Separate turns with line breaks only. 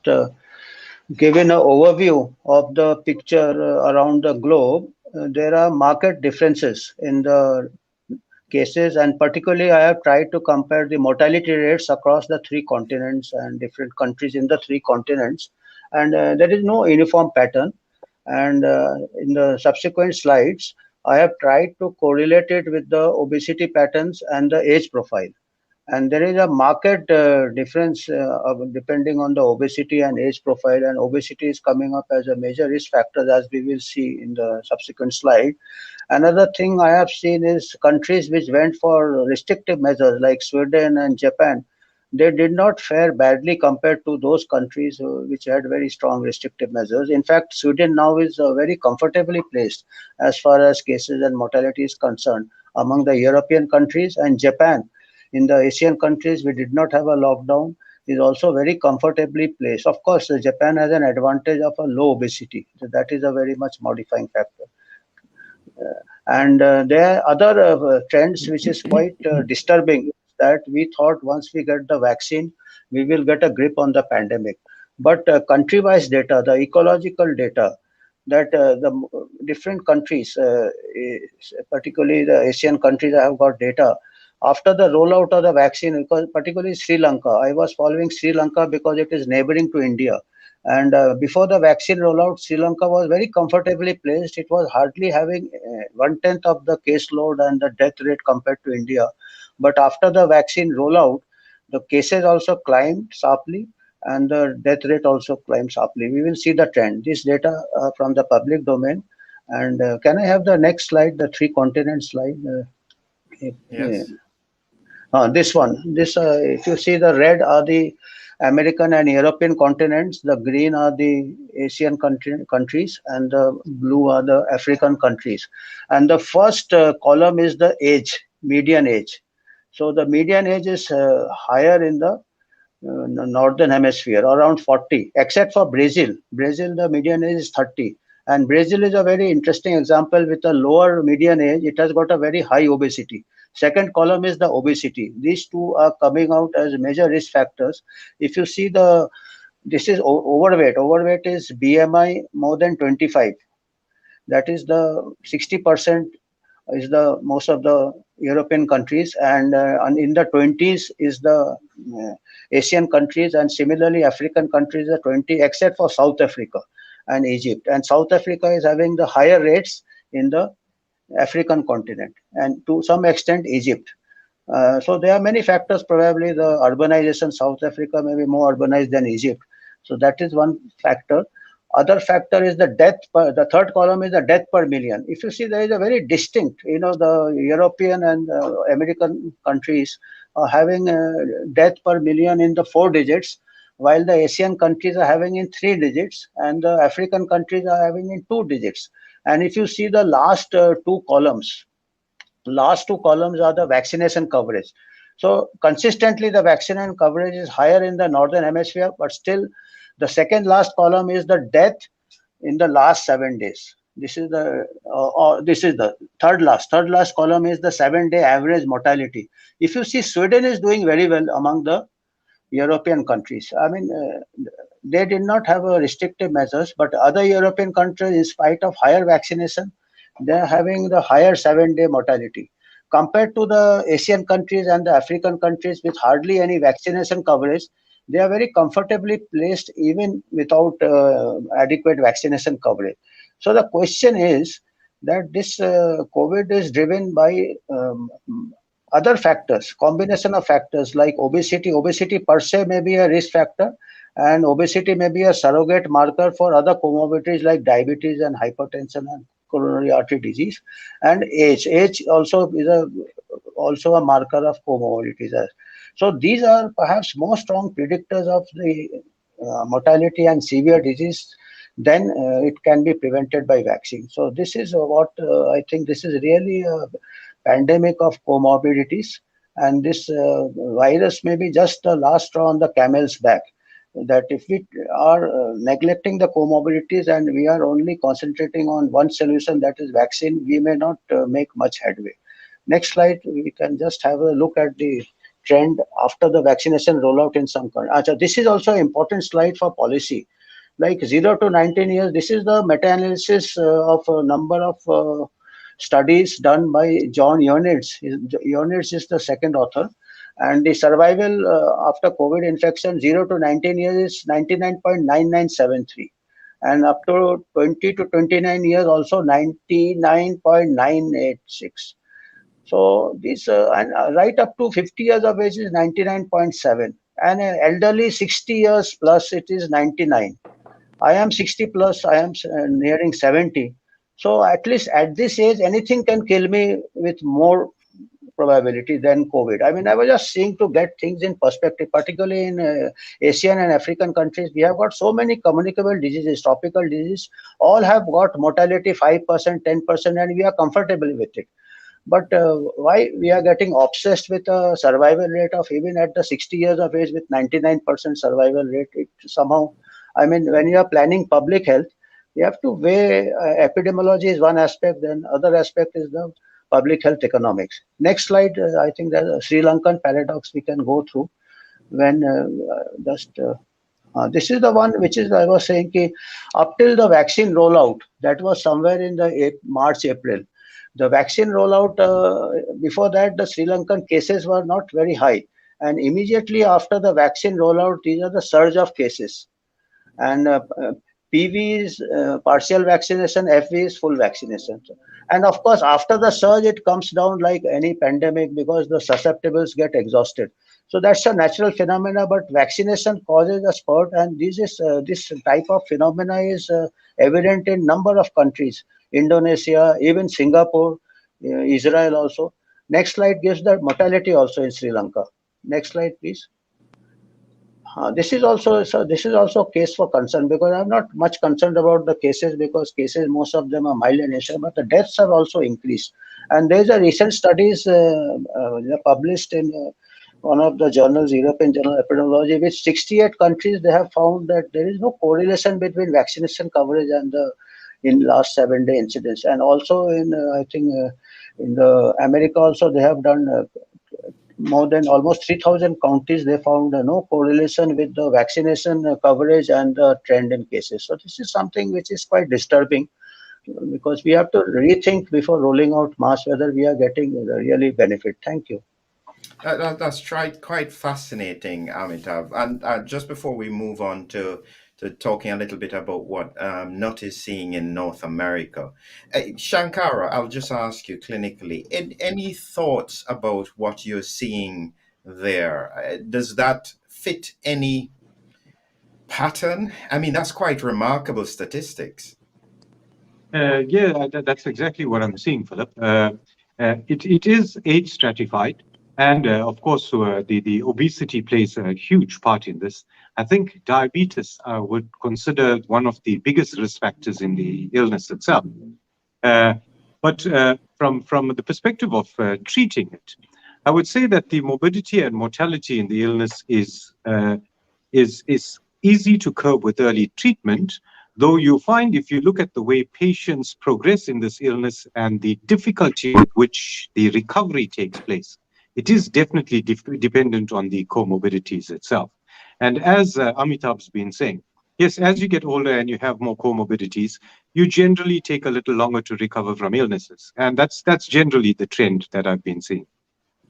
just given an overview of the picture around the globe, there are marked differences in the cases, and particularly I have tried to compare the mortality rates across the three continents and different countries in the three continents, and there is no uniform pattern. And in the subsequent slides, I have tried to correlate it with the obesity patterns and the age profile. And there is a market difference depending on the obesity and age profile, and obesity is coming up as a major risk factor, as we will see in the subsequent slide. Another thing I have seen is countries which went for restrictive measures like Sweden and Japan, they did not fare badly compared to those countries which had very strong restrictive measures. In fact, Sweden now is very comfortably placed as far as cases and mortality is concerned among the European countries, and Japan in the Asian countries, we did not have a lockdown, is also very comfortably placed. Of course, Japan has an advantage of a low obesity. So that is a very much modifying factor. And there are other trends which is quite disturbing, that we thought once we get the vaccine, we will get a grip on the pandemic. But country-wise data, the ecological data, that the different countries, particularly the Asian countries, I have got data after the rollout of the vaccine, because particularly Sri Lanka. I was following Sri Lanka because it is neighboring to India. And before the vaccine rollout, Sri Lanka was very comfortably placed. It was hardly having one-tenth of the caseload and the death rate compared to India. But after the vaccine rollout, the cases also climbed sharply and the death rate also climbed sharply. We will see the trend. This data from the public domain. And can I have the next slide, the three continent slide?
Yes.
This one. This, if you see, the red are the American and European continents, the green are the Asian countries, and the blue are the African countries. And the first column is the age, median age. So the median age is higher in the northern hemisphere, around 40, except for Brazil. Brazil, the median age is 30. And Brazil is a very interesting example. With a lower median age, it has got a very high obesity. Second column is the obesity. These two are coming out as major risk factors. If you see this is overweight. Overweight is BMI more than 25. That is the 60% is the most of the European countries, and in the 20s is the Asian countries, and similarly African countries are 20, except for South Africa and Egypt. And South Africa is having the higher rates in the African continent, and to some extent Egypt. So there are many factors. Probably the urbanization, South Africa may be more urbanized than Egypt. So that is one factor. Other factor is the death. The third column is the death per million. If you see, there is a very distinct, the European and American countries are having death per million in the 4 digits, while the Asian countries are having in 3 digits, and the African countries are having in 2 digits. And if you see the last two columns are the vaccination coverage. So consistently, the vaccination coverage is higher in the northern hemisphere, but still, the second last column is the death in the last 7 days. This is the third last. Third last column is the 7-day average mortality. If you see, Sweden is doing very well among the European countries. I mean, they did not have restrictive measures, but other European countries, in spite of higher vaccination, they are having the higher 7-day mortality. Compared to the Asian countries and the African countries with hardly any vaccination coverage, they are very comfortably placed even without adequate vaccination coverage. So the question is that this COVID is driven by other factors, combination of factors like obesity. Obesity per se may be a risk factor, and obesity may be a surrogate marker for other comorbidities like diabetes and hypertension and coronary artery disease. And age also is also a marker of comorbidities. So these are perhaps more strong predictors of the mortality and severe disease. Then it can be prevented by vaccine. So this is what I think. This is really a pandemic of comorbidities, and this virus may be just the last straw on the camel's back. That if we are neglecting the comorbidities and we are only concentrating on one solution, that is vaccine, we may not make much headway. Next slide, we can just have a look at the trend after the vaccination rollout in some countries. This is also an important slide for policy. Like 0 to 19 years, this is the meta-analysis of a number of studies done by John Ionitz. Ionitz is the second author. And the survival after COVID infection, 0 to 19 years, is 99.9973. And up to 20 to 29 years, also 99.986. So this and right up to 50 years of age is 99.7, and elderly 60 years plus it is 99. I am 60 plus, I am nearing 70. So at least at this age, anything can kill me with more probability than COVID. I mean, I was just saying to get things in perspective, particularly in Asian and African countries, we have got so many communicable diseases, tropical diseases, all have got mortality 5%, 10%, and we are comfortable with it. But why we are getting obsessed with a survival rate of even at the 60 years of age with 99% survival rate? It somehow, I mean, when you are planning public health, you have to weigh epidemiology is one aspect, then other aspect is the public health economics. Next slide, I think the Sri Lankan paradox we can go through when this is the one which is I was saying ki, up till the vaccine rollout, that was somewhere in the March, April. The vaccine rollout, before that, the Sri Lankan cases were not very high. And immediately after the vaccine rollout, these are the surge of cases. And PV is partial vaccination, FV is full vaccination. And of course, after the surge, it comes down like any pandemic because the susceptibles get exhausted. So that's a natural phenomena, but vaccination causes a spurt, and this type of phenomena is evident in number of countries, Indonesia, even Singapore, Israel also. Next slide gives the mortality also in Sri Lanka. Next slide, please. This is also a case for concern because I'm not much concerned about the cases because cases most of them are mild in nature, but the deaths have also increased. And there's a recent studies published in one of the journals, European Journal of Epidemiology, which 68 countries they have found that there is no correlation between vaccination coverage and the in last 7-day incidence. And also in I think in the America also they have done. More than almost 3,000 counties, they found no correlation with the vaccination coverage and the trend in cases. So this is something which is quite disturbing because we have to rethink before rolling out mass whether we are getting the really benefit. Thank you.
That's quite fascinating, Amitav. And just before we move on to talking a little bit about what Nut is seeing in North America, Shankara, I'll just ask you clinically, any thoughts about what you're seeing there? Does that fit any pattern? I mean, that's quite remarkable statistics.
That's exactly what I'm seeing, Philip. It is age stratified. And of course, the obesity plays a huge part in this. I think diabetes would consider one of the biggest risk factors in the illness itself. But from the perspective of treating it, I would say that the morbidity and mortality in the illness is easy to curb with early treatment. Though you find if you look at the way patients progress in this illness and the difficulty with which the recovery takes place, it is definitely dependent on the comorbidities itself. And as Amitabh's been saying, yes, as you get older and you have more comorbidities, you generally take a little longer to recover from illnesses. And that's generally the trend that I've been seeing.